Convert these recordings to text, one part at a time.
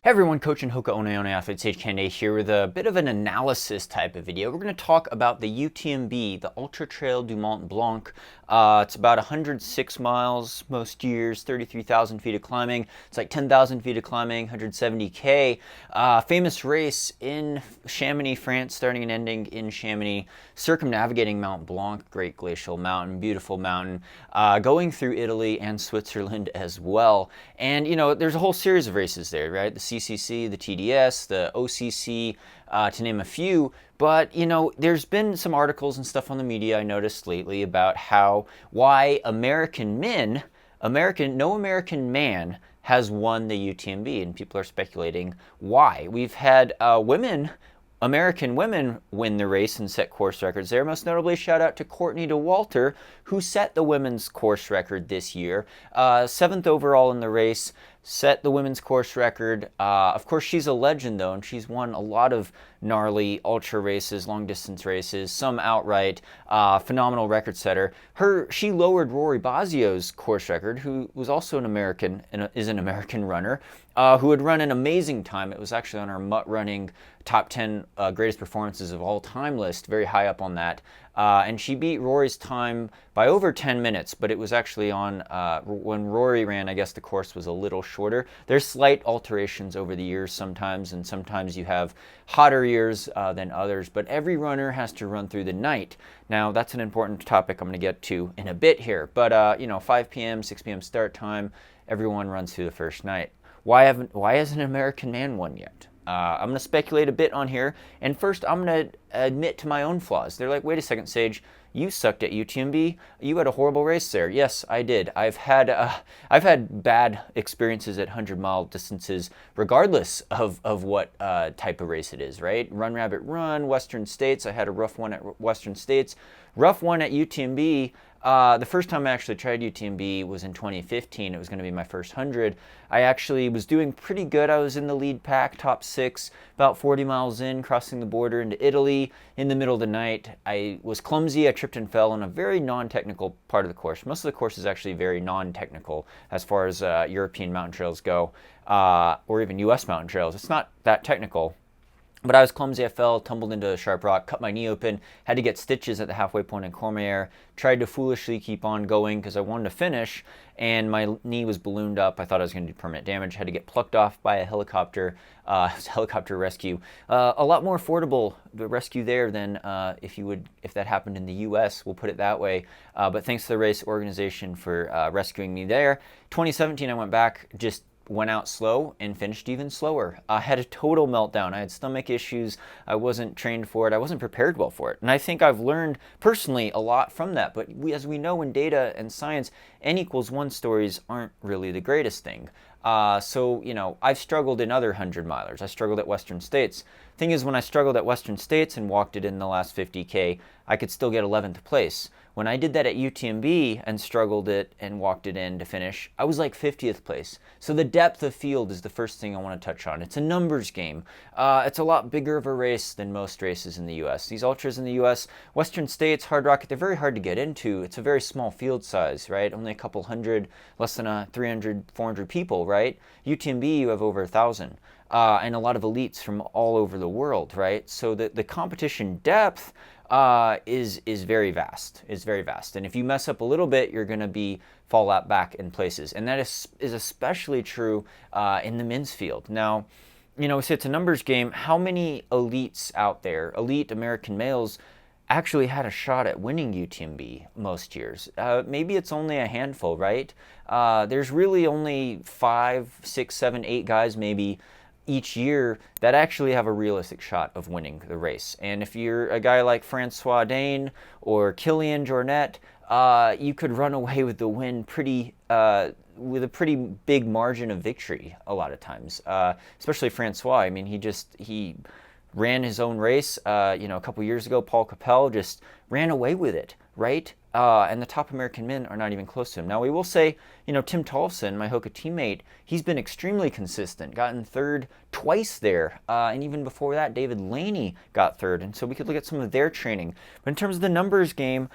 Hey everyone, Coach and Hoka One athlete Sage Canaday here with a bit of an analysis type of video. We're going to talk about the UTMB, the Ultra Trail du Mont Blanc. It's about 106 miles most years, 33,000 feet of climbing. It's like 10,000 feet of climbing, 170K. Famous race in Chamonix, France, starting and ending in Chamonix, circumnavigating Mont Blanc, great glacial mountain, beautiful mountain, going through Italy and Switzerland as well. And, you know, there's a whole series of races there, right? The CCC, the TDS, the OCC, to name a few. But, you know, there's been some articles and stuff on the media I noticed lately about why American men, no American man has won the UTMB, and people are speculating why. We've had American women win the race and set course records there. Most notably, shout out to Courtney Dauwalter, who set the women's course record this year. 7th overall in the race, set the women's course record. Of course, she's a legend, though, and she's won a lot of gnarly ultra races, long distance races, some outright. Phenomenal record setter. She lowered Rory Basio's course record, who was also an American and is an American runner, who had run an amazing time. It was actually on our Mutt Running top 10 greatest performances of all time list, very high up on that. And she beat Rory's time by over 10 minutes, but it was actually on when Rory ran, I guess the course was a little shorter. There's slight alterations over the years sometimes, and sometimes you have hotter years than others, but every runner has to run through the night. Now, that's an important topic I'm going to get to in a bit here, but you know, 5 p.m., 6 p.m. start time, everyone runs through the first night. Why hasn't an American man won yet? I'm going to speculate a bit on here, and first I'm going to admit to my own flaws. They're like, wait a second, Sage, you sucked at UTMB. You had a horrible race there. Yes, I did. I've had bad experiences at 100-mile distances, regardless of what type of race it is, right? Run Rabbit Run, Western States. I had a rough one at Western States. Rough one at UTMB. The first time I actually tried UTMB was in 2015. It was going to be my first 100. I actually was doing pretty good. I was in the lead pack, top 6, about 40 miles in, crossing the border into Italy. In the middle of the night, I was clumsy. I tripped and fell on a very non-technical part of the course. Most of the course is actually very non-technical as far as European mountain trails go, or even U.S. mountain trails. It's not that technical. But I was clumsy, I fell, tumbled into a sharp rock, cut my knee open, had to get stitches at the halfway point in Cormier, tried to foolishly keep on going because I wanted to finish, and my knee was ballooned up. I thought I was going to do permanent damage, had to get plucked off by a helicopter, helicopter rescue. A lot more affordable, the rescue there, than if that happened in the U.S., we'll put it that way. But thanks to the race organization for rescuing me there. 2017, I went back, just went out slow and finished even slower. I had a total meltdown. I had stomach issues. I wasn't trained for it. I wasn't prepared well for it. And I think I've learned personally a lot from that. But as we know in data and science, N=1 stories aren't really the greatest thing. So, you know, I've struggled in other 100-milers. I struggled at Western States. Thing is, when I struggled at Western States and walked it in the last 50K, I could still get 11th place. When I did that at UTMB and struggled it and walked it in to finish, I was like 50th place. So the depth of field is the first thing I want to touch on. It's a numbers game. It's a lot bigger of a race than most races in the U.S. These ultras in the U.S., Western States, Hard Rock, they're very hard to get into. It's a very small field size, right? Only a couple hundred, less than 300, 400 people, right? UTMB, you have over 1,000. And a lot of elites from all over the world, right? So the competition depth is very vast. It's very vast. And if you mess up a little bit, you're going to fall out back in places. And that is especially true in the men's field. Now, you know, so it's a numbers game. How many elites out there, elite American males, actually had a shot at winning UTMB most years? Maybe it's only a handful, right? There's really only 5, 6, 7, 8 guys maybe each year that actually have a realistic shot of winning the race. And if you're a guy like Francois Dane or Kilian Jornet, you could run away with the win with a pretty big margin of victory a lot of times, especially Francois. I mean, he ran his own race, a couple years ago. Paul Capel just ran away with it, right? And the top American men are not even close to him. Now, we will say, Tim Tollefson, my Hoka teammate, he's been extremely consistent, gotten third twice there. And even before that, David Laney got third. And so we could look at some of their training. But in terms of the numbers game,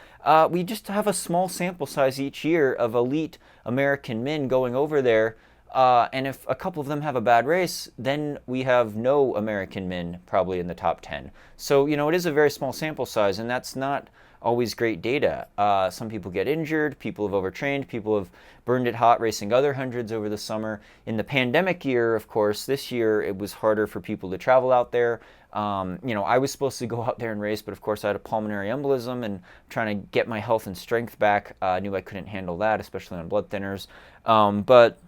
we just have a small sample size each year of elite American men going over there And if a couple of them have a bad race, then we have no American men probably in the top 10. So, it is a very small sample size, and that's not always great data. Some people get injured, people have overtrained, people have burned it hot racing other hundreds over the summer. In the pandemic year, of course, this year it was harder for people to travel out there. I was supposed to go out there and race, but of course I had a pulmonary embolism and trying to get my health and strength back. I knew I couldn't handle that, especially on blood thinners. But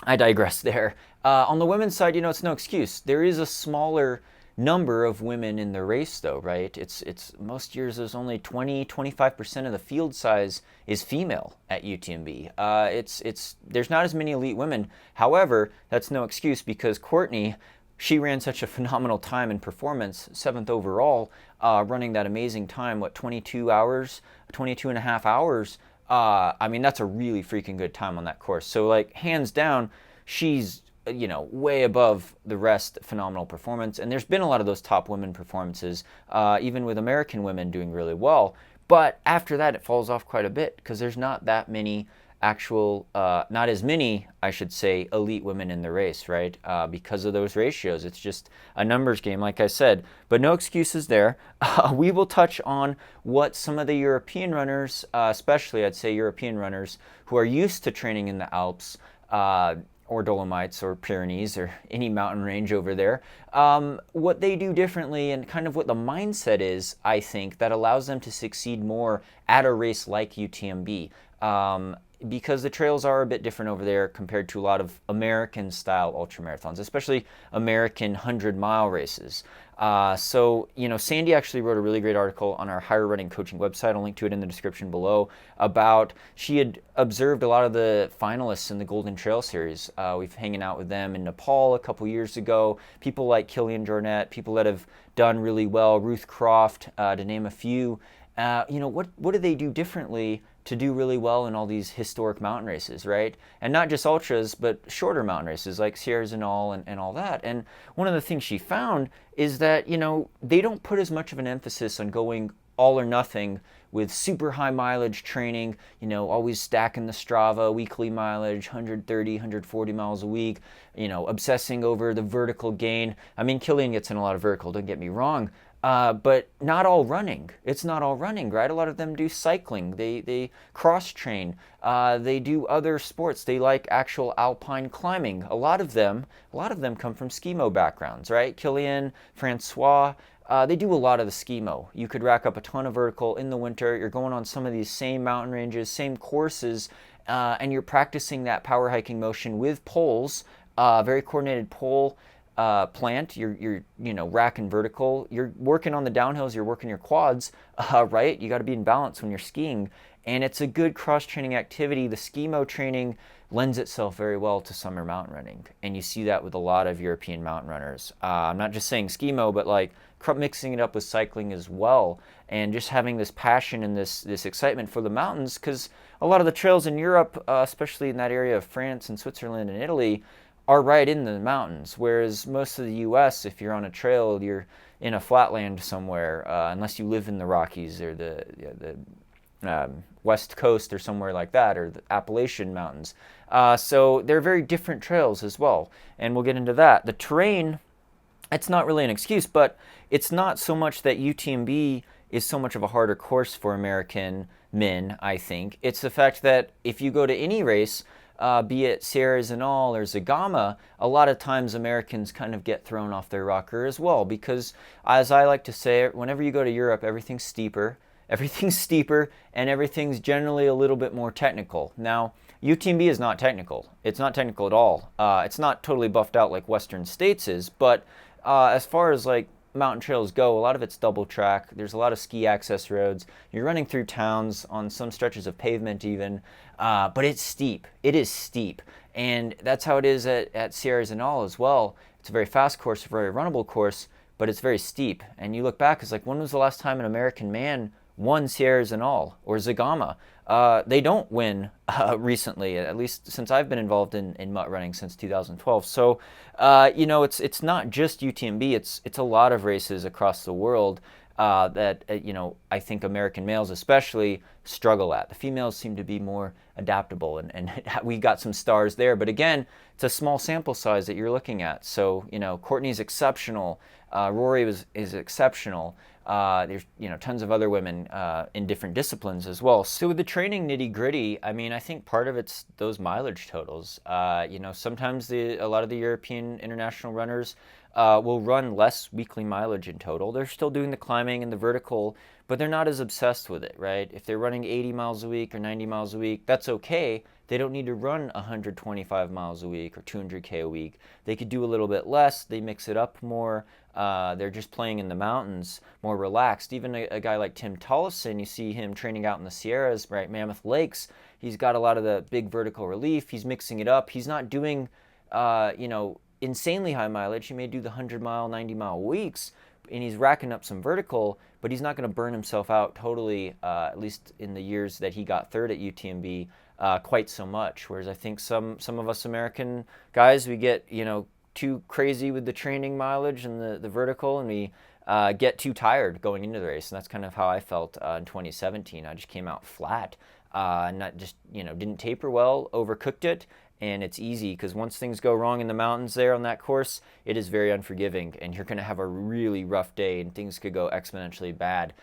I digress there. On the women's side, it's no excuse. There is a smaller number of women in the race, though, right? It's most years there's only 25% of the field size is female at UTMB. There's not as many elite women. However, that's no excuse because Courtney, she ran such a phenomenal time in performance, 7th overall, running that amazing time, 22 hours, 22 and a half hours. That's a really freaking good time on that course. So, hands down, she's, way above the rest, phenomenal performance. And there's been a lot of those top women performances, even with American women doing really well. But after that, it falls off quite a bit because there's not that many not as many, I should say, elite women in the race, right? Because of those ratios. It's just a numbers game, like I said. But no excuses there. We will touch on what some of the European runners, especially I'd say European runners, who are used to training in the Alps, or Dolomites or Pyrenees or any mountain range over there, what they do differently and kind of what the mindset is, I think, that allows them to succeed more at a race like UTMB. Because the trails are a bit different over there compared to a lot of American-style ultramarathons, especially American 100-mile races. Sandy actually wrote a really great article on our Higher Running Coaching website. I'll link to it in the description below. She had observed a lot of the finalists in the Golden Trail Series. We've hanging out with them in Nepal a couple years ago. People like Kilian Jornet, people that have done really well, Ruth Croft, to name a few. What do they do differently to do really well in all these historic mountain races, right? And not just ultras, but shorter mountain races like Sierra Zinal and all that. And one of the things she found is that, they don't put as much of an emphasis on going all or nothing with super high mileage training, always stacking the Strava weekly mileage, 130, 140 miles a week, obsessing over the vertical gain. Kilian gets in a lot of vertical, don't get me wrong. But not all running. It's not all running, right? A lot of them do cycling. They cross-train. They do other sports. They like actual alpine climbing. A lot of them come from skimo backgrounds, right? Kilian, Francois, they do a lot of the skimo. You could rack up a ton of vertical in the winter. You're going on some of these same mountain ranges, same courses, and you're practicing that power hiking motion with poles, very coordinated pole plant. You're racking vertical. You're working on the downhills. You're working your quads, right? You got to be in balance when you're skiing, and it's a good cross-training activity. The skimo training lends itself very well to summer mountain running, and you see that with a lot of European mountain runners. I'm not just saying skimo, but mixing it up with cycling as well, and just having this passion and this excitement for the mountains, because a lot of the trails in Europe, especially in that area of France and Switzerland and Italy, are right in the mountains, whereas most of the U.S., if you're on a trail, you're in a flatland somewhere, unless you live in the Rockies or the West Coast or somewhere like that, or the Appalachian Mountains. So they're very different trails as well, and we'll get into that. The terrain, it's not really an excuse, but it's not so much that UTMB is so much of a harder course for American men, I think. It's the fact that if you go to any race, be it Sierra Zinal or Zagama, a lot of times Americans kind of get thrown off their rocker as well, because as I like to say, whenever you go to Europe, everything's steeper, and everything's generally a little bit more technical. Now, UTMB is not technical. It's not technical at all. It's not totally buffed out like Western States is, but as far as mountain trails go, a lot of it's double track. There's a lot of ski access roads. You're running through towns on some stretches of pavement even, but it's steep. It is steep, and that's how it is at Sierra Zinal as well. It's a very fast course, a very runnable course, but it's very steep. And you look back, it's when was the last time an American man won Sierra Zinal or Zagama? They don't win recently, at least since I've been involved in mutt running since 2012. So, it's not just UTMB. It's a lot of races across the world. that I think American males especially struggle at. The females seem to be more adaptable, and we got some stars there. But again, it's a small sample size that you're looking at. So Courtney's exceptional. Rory is exceptional. There's tons of other women in different disciplines as well. So with the training nitty gritty, I mean, I think part of it's those mileage totals. Sometimes a lot of the European international runners will run less weekly mileage in total. They're still doing the climbing and the vertical, but they're not as obsessed with it, right? If they're running 80 miles a week or 90 miles a week, that's okay. They don't need to run 125 miles a week or 200K a week. They could do a little bit less. They mix it up more. They're just playing in the mountains, more relaxed. Even a guy like Tim Tollefson, you see him training out in the Sierras, right, Mammoth Lakes. He's got a lot of the big vertical relief. He's mixing it up. He's not doing, insanely high mileage. He may do the 100-mile, 90-mile weeks, and he's racking up some vertical, but he's not going to burn himself out totally, at least in the years that he got third at UTMB, quite so much. Whereas I think some of us American guys, we get, too crazy with the training mileage and the vertical, and we get too tired going into the race. And that's kind of how I felt in 2017. I just came out flat, and not just, didn't taper well, overcooked it. And it's easy because once things go wrong in the mountains there on that course, it is very unforgiving, and you're going to have a really rough day, and things could go exponentially bad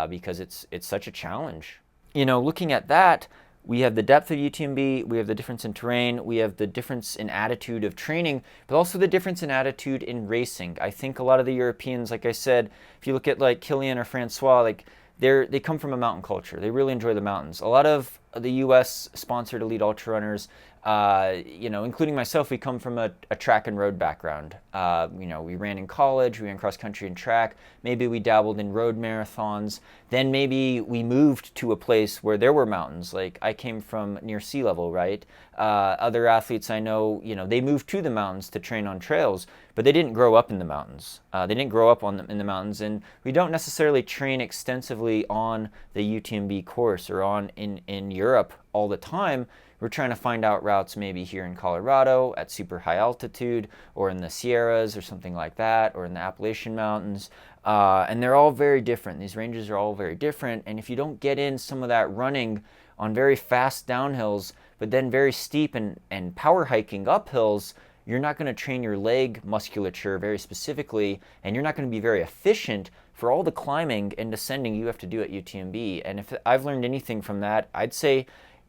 because it's such a challenge. Looking at that, we have the depth of UTMB, we have the difference in terrain, we have the difference in attitude of training, but also the difference in attitude in racing. I think a lot of the Europeans, like I said, if you look at like Kilian or Francois, like they come from a mountain culture. They really enjoy the mountains. A lot of the U.S. sponsored elite ultra runners, including myself, we come from a track and road background. We ran in college, we ran cross country and track. Maybe we dabbled in road marathons. Then maybe we moved to a place where there were mountains. Like I came from near sea level, right? Other athletes I know, they moved to the mountains to train on trails, but they didn't grow up in the mountains. They didn't grow up in the mountains, and we don't necessarily train extensively on the UTMB course or in Europe all the time. We're trying to find out routes maybe here in Colorado at super high altitude, or in the Sierras or something like that, or in the Appalachian Mountains. And they're all very different. These ranges are all very different. And if you don't get in some of that running on very fast downhills, but then very steep and power hiking uphills, you're not going to train your leg musculature very specifically, and you're not going to be very efficient for all the climbing and descending you have to do at UTMB. And if I've learned anything from that, I'd say,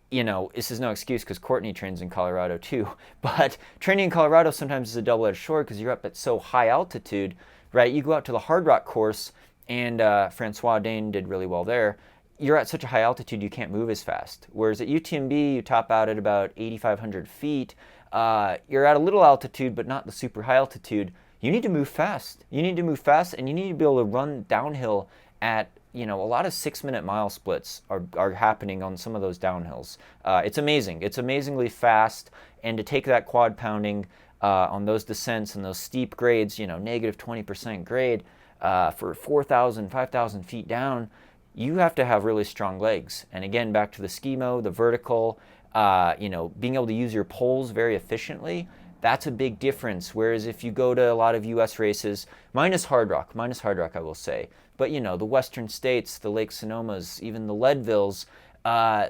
this is no excuse because Courtney trains in Colorado too, but training in Colorado sometimes is a double-edged sword because you're up at so high altitude, right? You go out to the Hard Rock course, and Francois Dane did really well there. You're at such a high altitude you can't move as fast. Whereas at UTMB, you top out at about 8,500 feet. You're at a little altitude, but not the super high altitude. You need to move fast. You need to move fast, and you need to be able to run downhill at, a lot of 6-minute mile splits are happening on some of those downhills. It's amazing. It's amazingly fast, and to take that quad pounding on those descents and those steep grades, negative 20% grade for 4,000, 5,000 feet down, you have to have really strong legs. And again, back to the skimo, the vertical, being able to use your poles very efficiently, that's a big difference. Whereas if you go to a lot of U.S. races, minus Hard Rock, I will say, but the Western States, the Lake Sonomas, even the Leadvilles,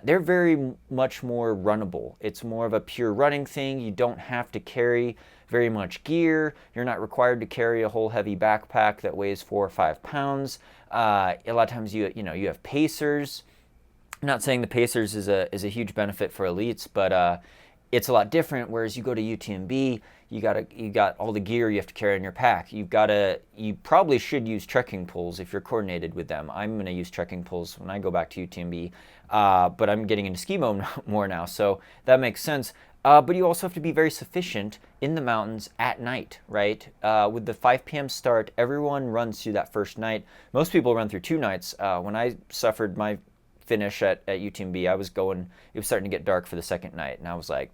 they're very much more runnable. It's more of a pure running thing. You don't have to carry very much gear. You're not required to carry a whole heavy backpack that weighs 4 or 5 pounds. A lot of times you have pacers. I'm not saying the pacers is a huge benefit for elites, but it's a lot different. Whereas you go to UTMB, you got all the gear you have to carry in your pack. You probably should use trekking poles if you're coordinated with them. I'm going to use trekking poles when I go back to UTMB, but I'm getting into skimo more now, so that makes sense. But you also have to be very sufficient in the mountains at night, right? With the 5 p.m. start, everyone runs through that first night. Most people run through 2 nights. When I suffered my finish at UTMB, it was starting to get dark for the second night, and I was like,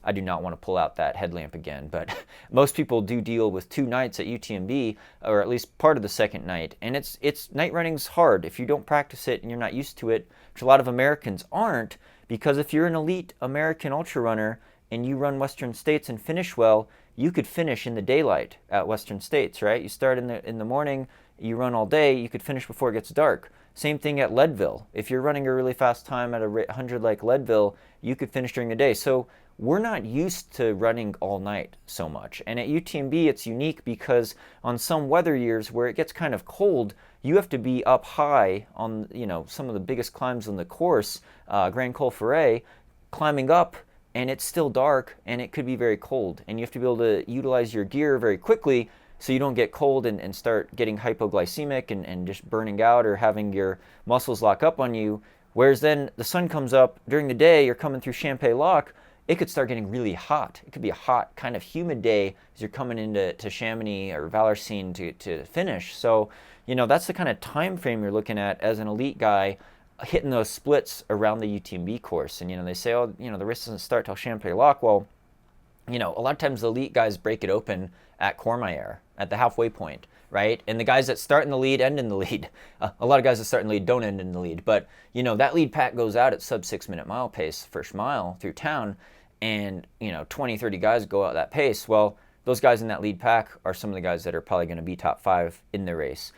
I do not want to pull out that headlamp again. But most people do deal with 2 nights at UTMB, or at least part of the second night. And it's night running's hard if you don't practice it and you're not used to it, which a lot of Americans aren't, because if you're an elite American ultra runner and you run Western States and finish well, you could finish in the daylight at Western States, right? You start in the morning, you run all day, you could finish before it gets dark. Same thing at Leadville. If you're running a really fast time at 100 like Leadville, you could finish during the day. So we're not used to running all night so much. And at UTMB, it's unique because on some weather years where it gets kind of cold, you have to be up high on, you know, some of the biggest climbs on the course, Grand Col Ferret, climbing up, and it's still dark and it could be very cold. And you have to be able to utilize your gear very quickly so you don't get cold and start getting hypoglycemic and just burning out or having your muscles lock up on you. Whereas then the sun comes up during the day, you're coming through Champagne Lock, it could start getting really hot. It could be a hot, kind of humid day as you're coming into Chamonix or Vallorcine to finish. So, you know, that's the kind of time frame you're looking at as an elite guy hitting those splits around the UTMB course. And, you know, they say, oh, you know, the race doesn't start till Champagne Lock. Well, you know, a lot of times the elite guys break it open at Courmayeur, at the halfway point, right? And the guys that start in the lead end in the lead. A lot of guys that start in the lead don't end in the lead. But, you know, that lead pack goes out at sub 6 minute mile pace, first mile through town. And, you know, 20, 30 guys go out that pace. Well, those guys in that lead pack are some of the guys that are probably going to be top 5 in the race.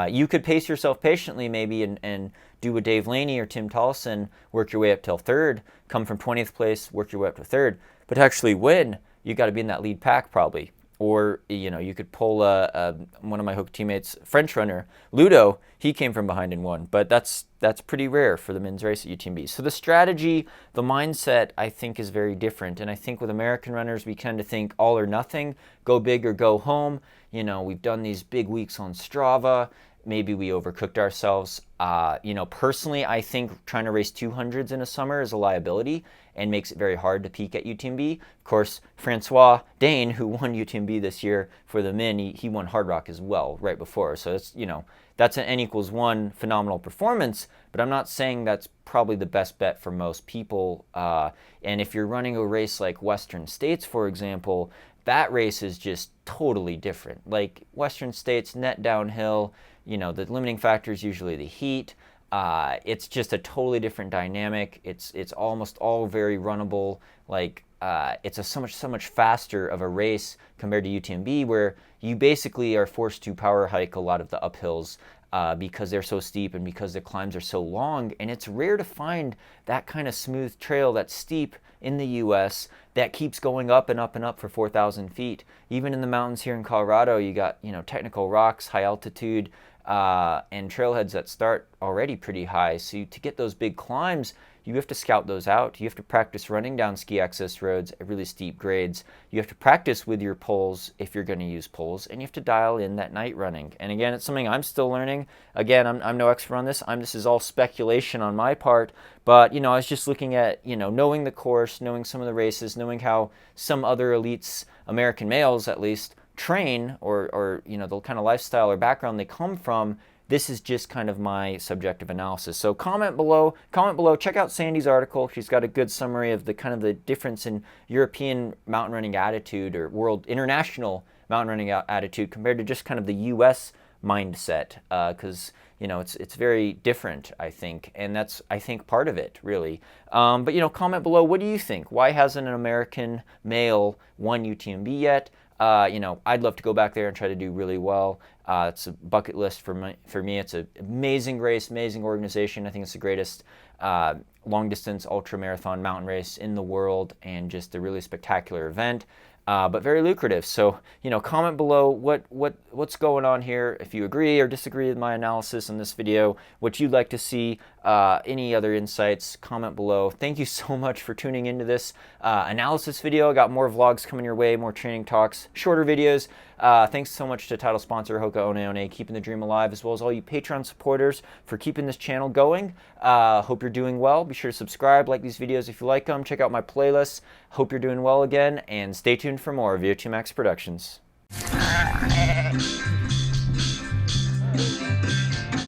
You could pace yourself patiently maybe and do what Dave Laney or Tim Tollefson, work your way up till 3rd, come from 20th place, work your way up to 3rd. But to actually win, you got to be in that lead pack probably. Or, you know, you could pull one of my Hoka teammates, French runner, Ludo, he came from behind and won. But that's pretty rare for the men's race at UTMB. So the strategy, the mindset, I think is very different. And I think with American runners, we tend to think all or nothing, go big or go home. You know, we've done these big weeks on Strava. Maybe we overcooked ourselves. You know, personally, I think trying to race 200s in a summer is a liability and makes it very hard to peak at UTMB. Of course, Francois Dane, who won UTMB this year for the men, he won Hard Rock as well right before. So it's, you know, that's an N=1 phenomenal performance, but I'm not saying that's probably the best bet for most people. And if you're running a race like Western States, for example, that race is just totally different. Like Western States, net downhill, you know, the limiting factor is usually the heat. It's just a totally different dynamic. It's almost all very runnable. Like it's so much faster of a race compared to UTMB, where you basically are forced to power hike a lot of the uphills because they're so steep and because the climbs are so long. And it's rare to find that kind of smooth trail that's steep in the U.S. that keeps going up and up and up for 4,000 feet. Even in the mountains here in Colorado, you got, you know, technical rocks, high altitude, and trailheads that start already pretty high. So to get those big climbs, you have to scout those out. You have to practice running down ski access roads at really steep grades. You have to practice with your poles if you're going to use poles, and you have to dial in that night running. And again, it's something I'm still learning. Again, I'm no expert on this. This is all speculation on my part. But, you know, I was just looking at, you know, knowing the course, knowing some of the races, knowing how some other elites, American males at least, train or you know, the kind of lifestyle or background they come from. This is just kind of my subjective analysis. So comment below, check out Sandy's article. She's got a good summary of the kind of the difference in European mountain running attitude or international mountain running attitude compared to just kind of the US mindset, because you know, it's very different, I think, and that's, I think, part of it, really. But, you know, comment below, what do you think? Why hasn't an American male won UTMB yet? You know, I'd love to go back there and try to do really well. It's a bucket list for me. It's an amazing race, amazing organization. I think it's the greatest long-distance ultramarathon mountain race in the world, and just a really spectacular event. But very lucrative. So, you know, comment below what's going on here. If you agree or disagree with my analysis in this video, what you'd like to see, any other insights, comment below. Thank you so much for tuning into this analysis video. I got more vlogs coming your way, more training talks, shorter videos. Thanks so much to title sponsor Hoka One One, keeping the dream alive, as well as all you Patreon supporters for keeping this channel going. Hope you're doing well. Be sure to subscribe, like these videos if you like them. Check out my playlists. Hope you're doing well again, and stay tuned for more VO2 Max Productions.